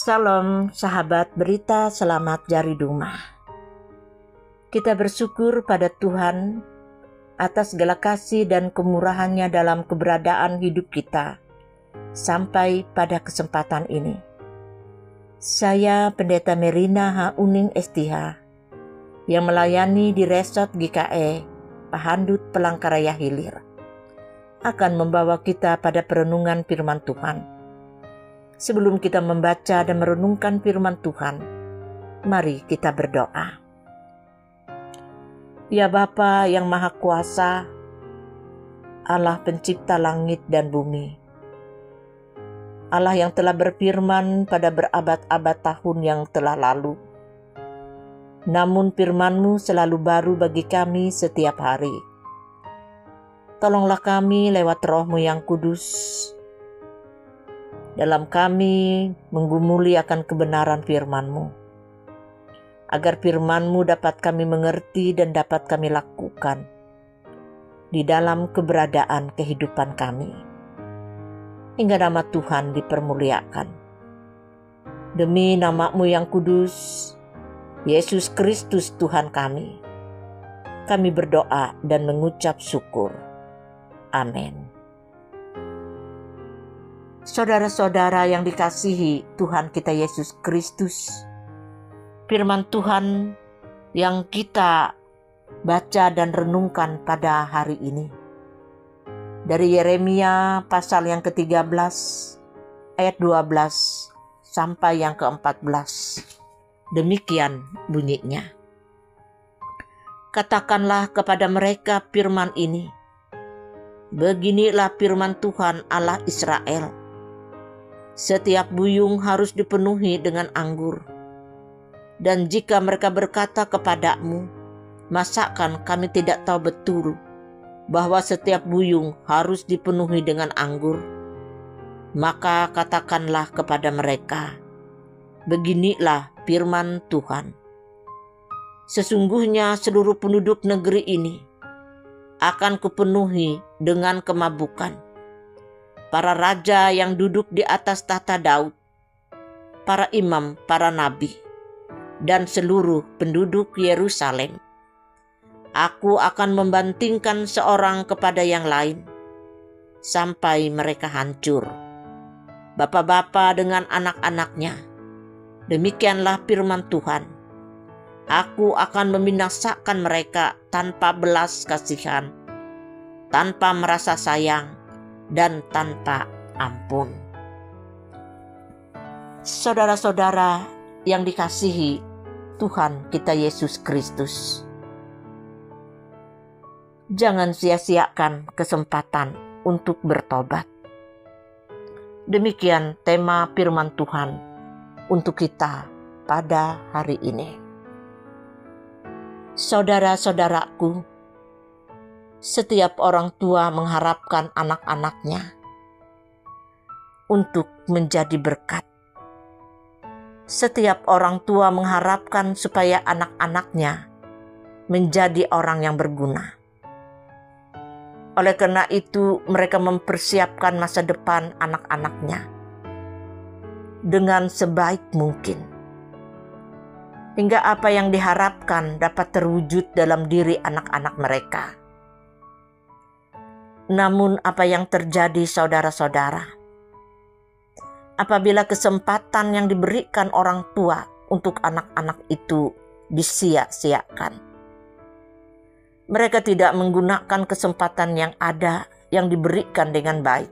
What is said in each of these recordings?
Salam sahabat berita selamat jari dumah. Kita bersyukur pada Tuhan atas segala kasih dan kemurahannya dalam keberadaan hidup kita sampai pada kesempatan ini. Saya Pendeta Merina H. Uning STH yang melayani di Resort GKE Pahandut Palangkaraya Hilir akan membawa kita pada perenungan firman Tuhan. Sebelum kita membaca dan merenungkan firman Tuhan, mari kita berdoa. Ya Bapa yang Maha Kuasa, Allah pencipta langit dan bumi, Allah yang telah berfirman pada berabad-abad tahun yang telah lalu. Namun firman-Mu selalu baru bagi kami setiap hari. Tolonglah kami lewat Roh-Mu yang kudus, dalam kami menggumuli akan kebenaran firman-Mu, agar firman-Mu dapat kami mengerti dan dapat kami lakukan di dalam keberadaan kehidupan kami, hingga nama Tuhan dipermuliakan. Demi nama-Mu yang kudus, Yesus Kristus Tuhan kami berdoa dan mengucap syukur. Amin. Saudara-saudara yang dikasihi Tuhan kita Yesus Kristus, firman Tuhan yang kita baca dan renungkan pada hari ini dari Yeremia pasal yang ke-13 ayat 12 sampai yang ke-14. Demikian bunyinya. Katakanlah kepada mereka firman ini, beginilah firman Tuhan Allah Israel. Setiap buyung harus dipenuhi dengan anggur. Dan jika mereka berkata kepadamu, masakan kami tidak tahu betul bahwa setiap buyung harus dipenuhi dengan anggur? Maka katakanlah kepada mereka, beginilah firman Tuhan. Sesungguhnya seluruh penduduk negeri ini akan kupenuhi dengan kemabukan. Para raja yang duduk di atas tahta Daud, para imam, para nabi, dan seluruh penduduk Yerusalem. Aku akan membantingkan seorang kepada yang lain, sampai mereka hancur. Bapa-bapa dengan anak-anaknya, demikianlah firman Tuhan. Aku akan membinasakan mereka tanpa belas kasihan, tanpa merasa sayang, dan tanpa ampun. Saudara-saudara yang dikasihi Tuhan kita Yesus Kristus, jangan sia-siakan kesempatan untuk bertobat. Demikian tema firman Tuhan untuk kita pada hari ini. Saudara-saudaraku, setiap orang tua mengharapkan anak-anaknya untuk menjadi berkat. Setiap orang tua mengharapkan supaya anak-anaknya menjadi orang yang berguna. Oleh karena itu, mereka mempersiapkan masa depan anak-anaknya dengan sebaik mungkin, hingga apa yang diharapkan dapat terwujud dalam diri anak-anak mereka. Namun apa yang terjadi saudara-saudara? Apabila kesempatan yang diberikan orang tua untuk anak-anak itu disia-siakan. Mereka tidak menggunakan kesempatan yang ada yang diberikan dengan baik.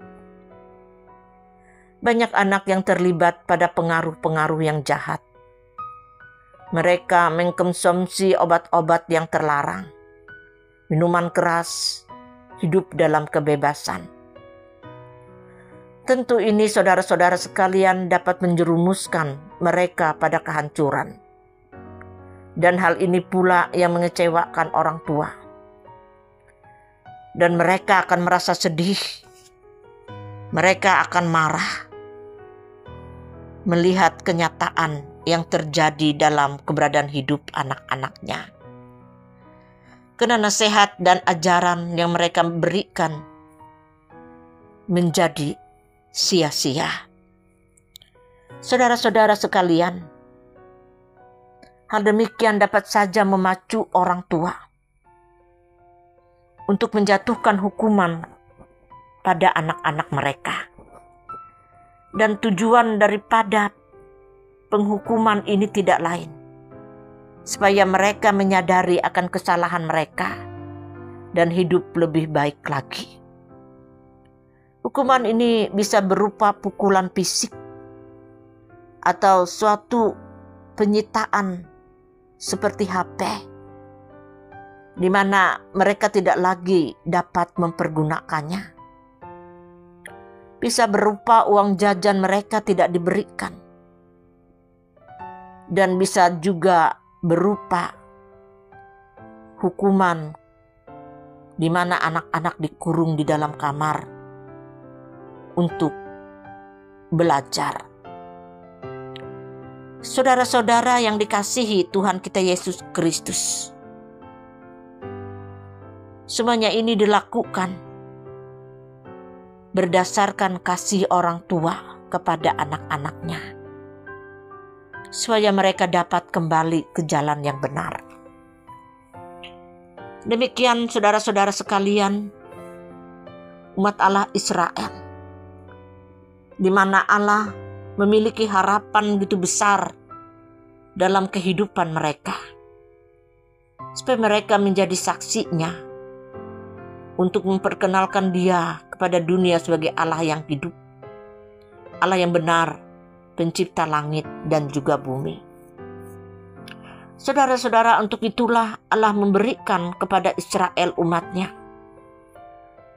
Banyak anak yang terlibat pada pengaruh-pengaruh yang jahat. Mereka mengkonsumsi obat-obat yang terlarang, minuman keras, hidup dalam kebebasan. Tentu ini saudara-saudara sekalian dapat menjerumuskan mereka pada kehancuran. Dan hal ini pula yang mengecewakan orang tua. Dan mereka akan merasa sedih. Mereka akan marah melihat kenyataan yang terjadi dalam keberadaan hidup anak-anaknya. Karena nasihat dan ajaran yang mereka berikan menjadi sia-sia. Saudara-saudara sekalian, hal demikian dapat saja memacu orang tua untuk menjatuhkan hukuman pada anak-anak mereka. Dan tujuan daripada penghukuman ini tidak lain, supaya mereka menyadari akan kesalahan mereka dan hidup lebih baik lagi. Hukuman ini bisa berupa pukulan fisik atau suatu penyitaan seperti HP, di mana mereka tidak lagi dapat mempergunakannya. Bisa berupa uang jajan mereka tidak diberikan, dan bisa juga berupa hukuman di mana anak-anak dikurung di dalam kamar untuk belajar. Saudara-saudara yang dikasihi Tuhan kita Yesus Kristus, semuanya ini dilakukan berdasarkan kasih orang tua kepada anak-anaknya, supaya mereka dapat kembali ke jalan yang benar. Demikian saudara-saudara sekalian, umat Allah Israel, di mana Allah memiliki harapan begitu besar dalam kehidupan mereka, supaya mereka menjadi saksinya untuk memperkenalkan Dia kepada dunia sebagai Allah yang hidup, Allah yang benar, pencipta langit dan juga bumi. Saudara-saudara, untuk itulah Allah memberikan kepada Israel umatnya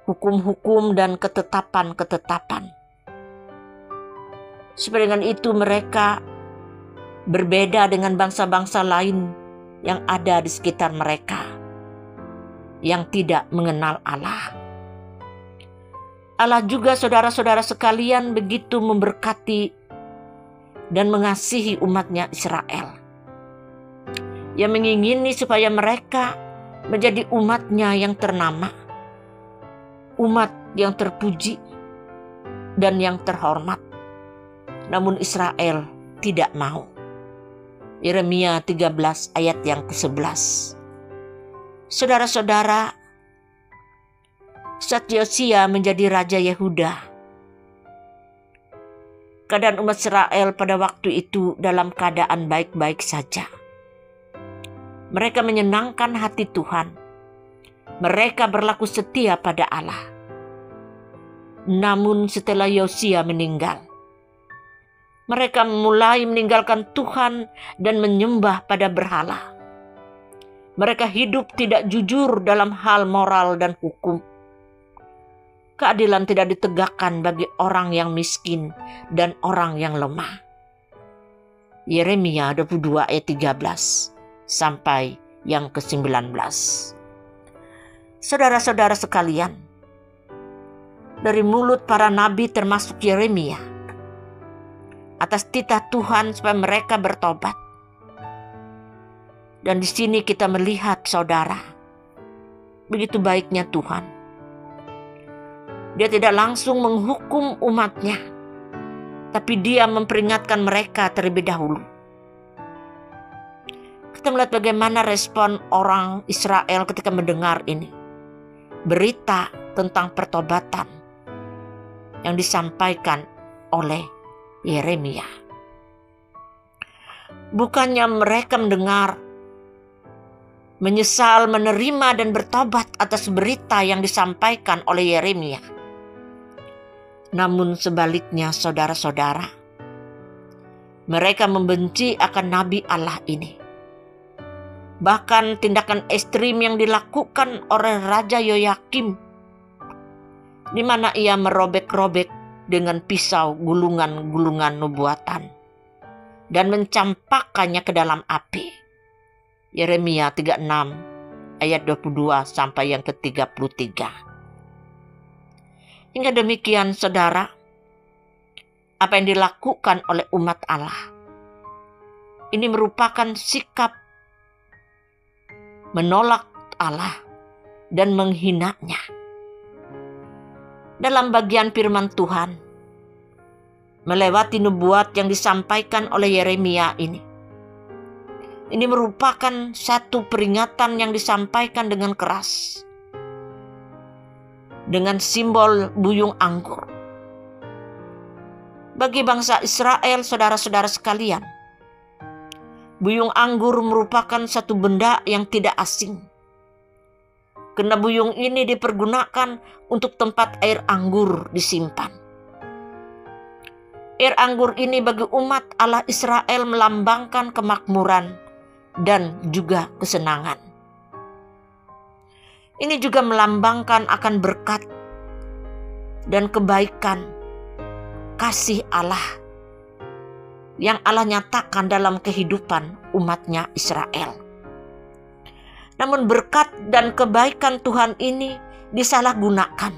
hukum-hukum dan ketetapan-ketetapan. Supaya dengan itu mereka berbeda dengan bangsa-bangsa lain yang ada di sekitar mereka, yang tidak mengenal Allah. Allah juga, saudara-saudara sekalian, begitu memberkati dan mengasihi umatnya Israel, yang mengingini supaya mereka menjadi umatnya yang ternama, umat yang terpuji dan yang terhormat. Namun Israel tidak mau. Yeremia 13 ayat yang ke-11. Saudara-saudara, saat Yosia menjadi raja Yehuda, keadaan umat Israel pada waktu itu dalam keadaan baik-baik saja. Mereka menyenangkan hati Tuhan. Mereka berlaku setia pada Allah. Namun setelah Yosia meninggal, mereka mulai meninggalkan Tuhan dan menyembah pada berhala. Mereka hidup tidak jujur dalam hal moral dan hukum. Keadilan tidak ditegakkan bagi orang yang miskin dan orang yang lemah. Yeremia 22 ayat 13 sampai yang ke-19. Saudara-saudara sekalian, dari mulut para nabi termasuk Yeremia, atas titah Tuhan supaya mereka bertobat. Dan di sini kita melihat, saudara, begitu baiknya Tuhan. Dia tidak langsung menghukum umatnya, tapi Dia memperingatkan mereka terlebih dahulu. Kita melihat bagaimana respon orang Israel ketika mendengar ini, berita tentang pertobatan yang disampaikan oleh Yeremia. Bukannya mereka mendengar, menyesal, menerima dan bertobat atas berita yang disampaikan oleh Yeremia. Namun sebaliknya, saudara-saudara, mereka membenci akan nabi Allah ini. Bahkan tindakan ekstrim yang dilakukan oleh Raja Yoyakim, di mana ia merobek-robek dengan pisau gulungan-gulungan nubuatan dan mencampakkannya ke dalam api. Yeremia 36 ayat 22 sampai yang ke-33. Hingga demikian, saudara, apa yang dilakukan oleh umat Allah ini merupakan sikap menolak Allah dan menghinanya. Dalam bagian firman Tuhan, melewati nubuat yang disampaikan oleh Yeremia ini. Ini merupakan satu peringatan yang disampaikan dengan keras, dengan simbol buyung anggur. Bagi bangsa Israel, saudara-saudara sekalian, buyung anggur merupakan satu benda yang tidak asing. Karena buyung ini dipergunakan untuk tempat air anggur disimpan. Air anggur ini bagi umat Allah Israel melambangkan kemakmuran dan juga kesenangan. Ini juga melambangkan akan berkat dan kebaikan kasih Allah yang Allah nyatakan dalam kehidupan umatnya Israel. Namun berkat dan kebaikan Tuhan ini disalahgunakan.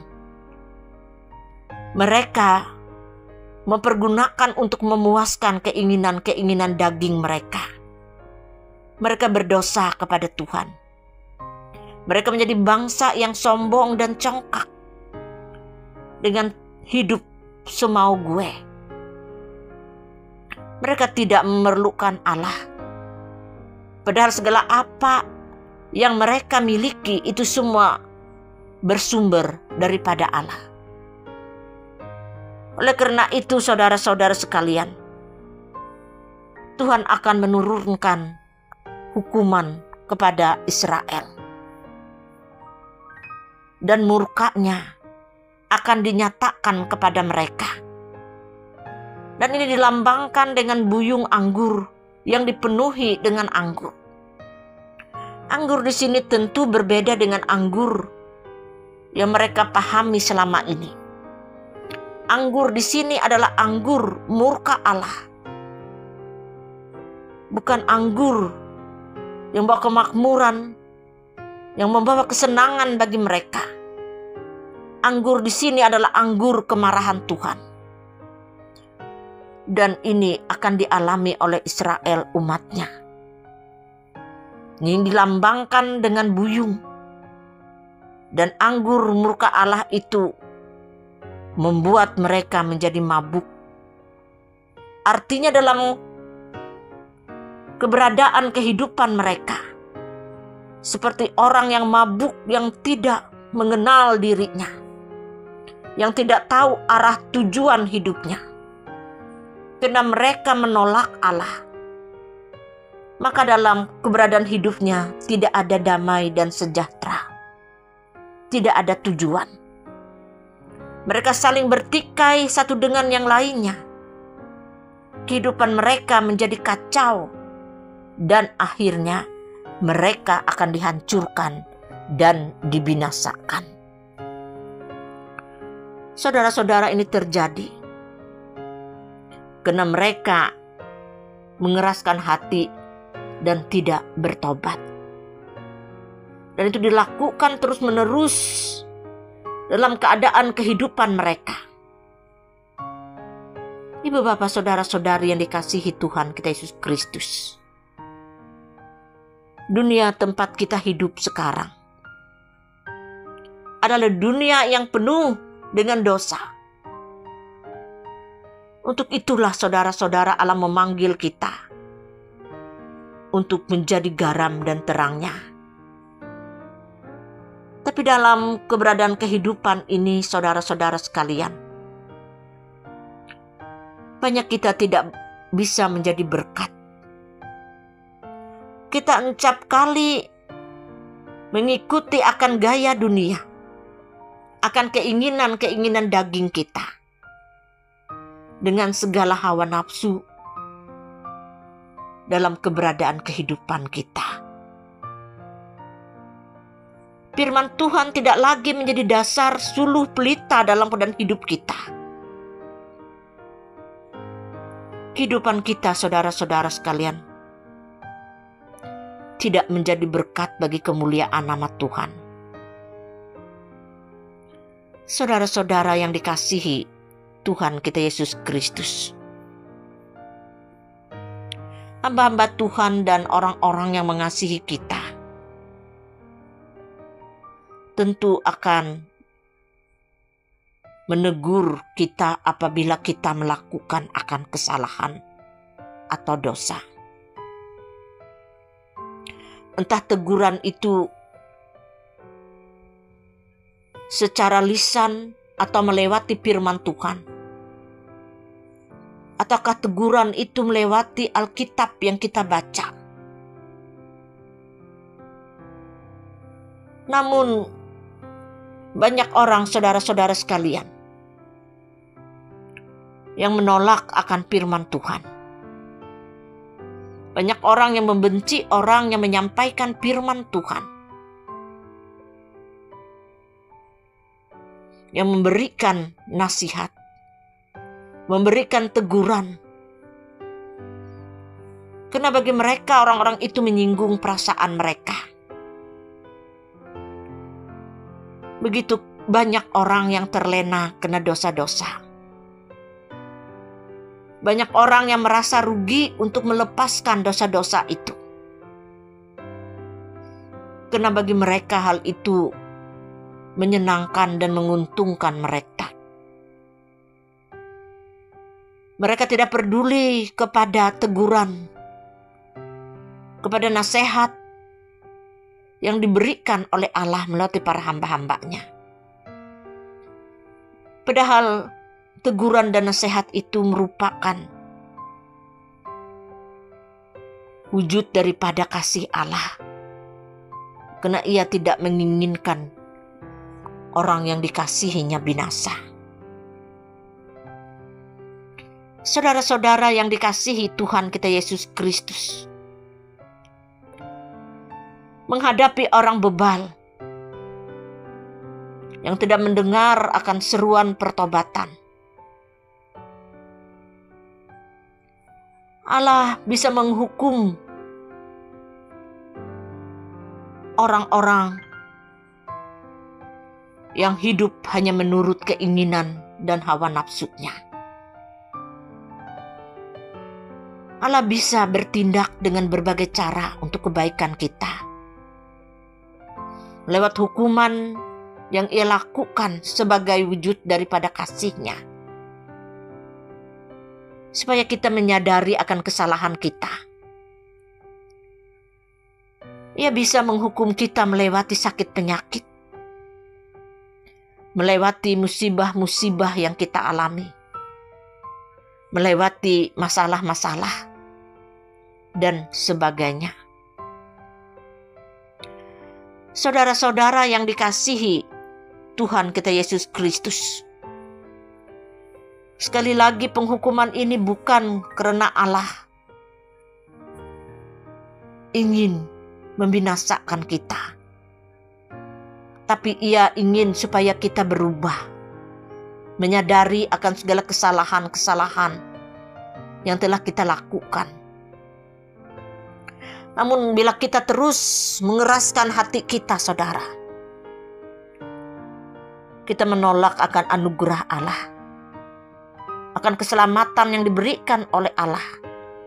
Mereka mempergunakan untuk memuaskan keinginan-keinginan daging mereka. Mereka berdosa kepada Tuhan. Mereka menjadi bangsa yang sombong dan congkak dengan hidup semau gue. Mereka tidak memerlukan Allah. Padahal segala apa yang mereka miliki itu semua bersumber daripada Allah. Oleh karena itu, saudara-saudara sekalian, Tuhan akan menurunkan hukuman kepada Israel. Dan murkanya akan dinyatakan kepada mereka. Dan ini dilambangkan dengan buyung anggur yang dipenuhi dengan anggur. Anggur di sini tentu berbeda dengan anggur yang mereka pahami selama ini. Anggur di sini adalah anggur murka Allah. Bukan anggur yang membawa kemakmuran, yang membawa kesenangan bagi mereka. Anggur di sini adalah anggur kemarahan Tuhan. Dan ini akan dialami oleh Israel umatnya. Ini dilambangkan dengan buyung. Dan anggur murka Allah itu membuat mereka menjadi mabuk. Artinya dalam keberadaan kehidupan mereka, seperti orang yang mabuk yang tidak mengenal dirinya, yang tidak tahu arah tujuan hidupnya. Karena mereka menolak Allah, maka dalam keberadaan hidupnya tidak ada damai dan sejahtera. Tidak ada tujuan. Mereka saling bertikai satu dengan yang lainnya. Kehidupan mereka menjadi kacau. Dan akhirnya mereka akan dihancurkan dan dibinasakan. Saudara-saudara, ini terjadi karena mereka mengeraskan hati dan tidak bertobat. Dan itu dilakukan terus-menerus dalam keadaan kehidupan mereka. Ibu bapak saudara-saudari yang dikasihi Tuhan kita Yesus Kristus. Dunia tempat kita hidup sekarang adalah dunia yang penuh dengan dosa. Untuk itulah saudara-saudara, Allah memanggil kita untuk menjadi garam dan terangnya. Tapi dalam keberadaan kehidupan ini, saudara-saudara sekalian, banyak kita tidak bisa menjadi berkat. Kita encap kali mengikuti akan gaya dunia, akan keinginan-keinginan daging kita, dengan segala hawa nafsu dalam keberadaan kehidupan kita. Firman Tuhan tidak lagi menjadi dasar suluh pelita dalam keadaan hidup kita. Kehidupan kita, saudara-saudara sekalian, tidak menjadi berkat bagi kemuliaan nama Tuhan. Saudara-saudara yang dikasihi Tuhan kita Yesus Kristus, hamba-hamba Tuhan dan orang-orang yang mengasihi kita tentu akan menegur kita apabila kita melakukan akan kesalahan atau dosa. Entah teguran itu secara lisan atau melewati firman Tuhan, ataukah teguran itu melewati Alkitab yang kita baca. Namun banyak orang, saudara-saudara sekalian, yang menolak akan firman Tuhan. Banyak orang yang membenci orang yang menyampaikan firman Tuhan, yang memberikan nasihat, memberikan teguran. Karena bagi mereka orang-orang itu menyinggung perasaan mereka. Begitu banyak orang yang terlena kena dosa-dosa. Banyak orang yang merasa rugi untuk melepaskan dosa-dosa itu. Karena bagi mereka hal itu menyenangkan dan menguntungkan mereka. Mereka tidak peduli kepada teguran, kepada nasihat yang diberikan oleh Allah melalui para hamba-hambanya. Padahal teguran dan nasihat itu merupakan wujud daripada kasih Allah. Karena Ia tidak menginginkan orang yang dikasihinya binasa. Saudara-saudara yang dikasihi Tuhan kita Yesus Kristus, menghadapi orang bebal yang tidak mendengar akan seruan pertobatan, Allah bisa menghukum orang-orang yang hidup hanya menurut keinginan dan hawa nafsunya. Allah bisa bertindak dengan berbagai cara untuk kebaikan kita. Lewat hukuman yang Ia lakukan sebagai wujud daripada kasih-Nya. Supaya kita menyadari akan kesalahan kita. Ia bisa menghukum kita melewati sakit penyakit. Melewati musibah-musibah yang kita alami. Melewati masalah-masalah dan sebagainya. Saudara-saudara yang dikasihi Tuhan kita Yesus Kristus, sekali lagi penghukuman ini bukan karena Allah ingin membinasakan kita, tapi Ia ingin supaya kita berubah, menyadari akan segala kesalahan-kesalahan yang telah kita lakukan. Namun bila kita terus mengeraskan hati kita, saudara, kita menolak akan anugerah Allah, akan keselamatan yang diberikan oleh Allah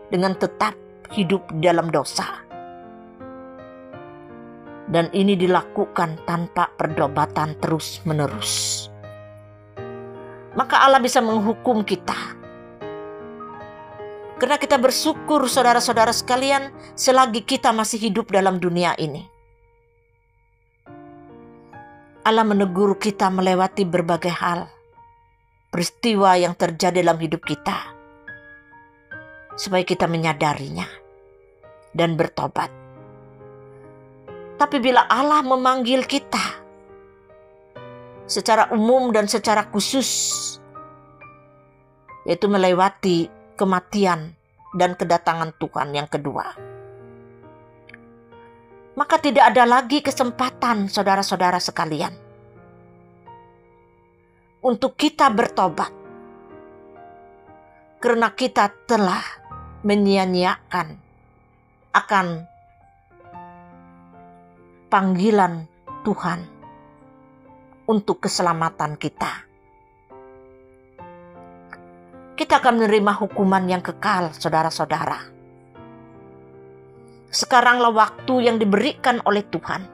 dengan tetap hidup dalam dosa. Dan ini dilakukan tanpa pertobatan terus-menerus. Maka Allah bisa menghukum kita. Karena kita bersyukur, saudara-saudara sekalian, selagi kita masih hidup dalam dunia ini. Allah menegur kita melewati berbagai hal, peristiwa yang terjadi dalam hidup kita, supaya kita menyadarinya dan bertobat. Tapi bila Allah memanggil kita secara umum dan secara khusus, yaitu melewati kematian dan kedatangan Tuhan yang kedua, maka tidak ada lagi kesempatan, saudara-saudara sekalian, untuk kita bertobat. Karena kita telah menyia-nyiakan akan panggilan Tuhan untuk keselamatan kita. Kita akan menerima hukuman yang kekal, saudara-saudara. Sekaranglah waktu yang diberikan oleh Tuhan,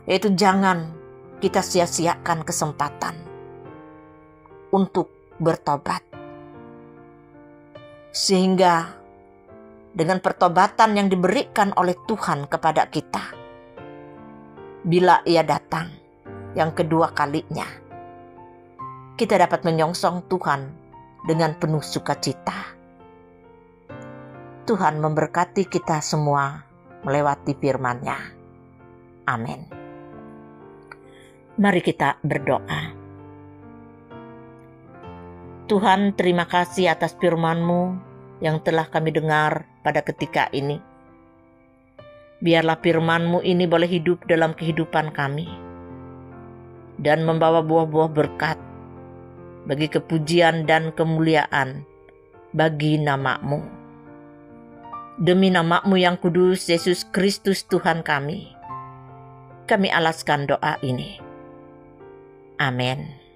yaitu jangan kita sia-siakan kesempatan untuk bertobat. Sehingga dengan pertobatan yang diberikan oleh Tuhan kepada kita, bila Ia datang yang kedua kalinya, kita dapat menyongsong Tuhan dengan penuh sukacita. Tuhan memberkati kita semua melewati firman-Nya. Amin. Mari kita berdoa. Tuhan, terima kasih atas firman-Mu yang telah kami dengar pada ketika ini. Biarlah firman-Mu ini boleh hidup dalam kehidupan kami dan membawa buah-buah berkat bagi kepujian dan kemuliaan bagi nama-Mu. Demi nama-Mu yang kudus, Yesus Kristus Tuhan kami alaskan doa ini. Amin.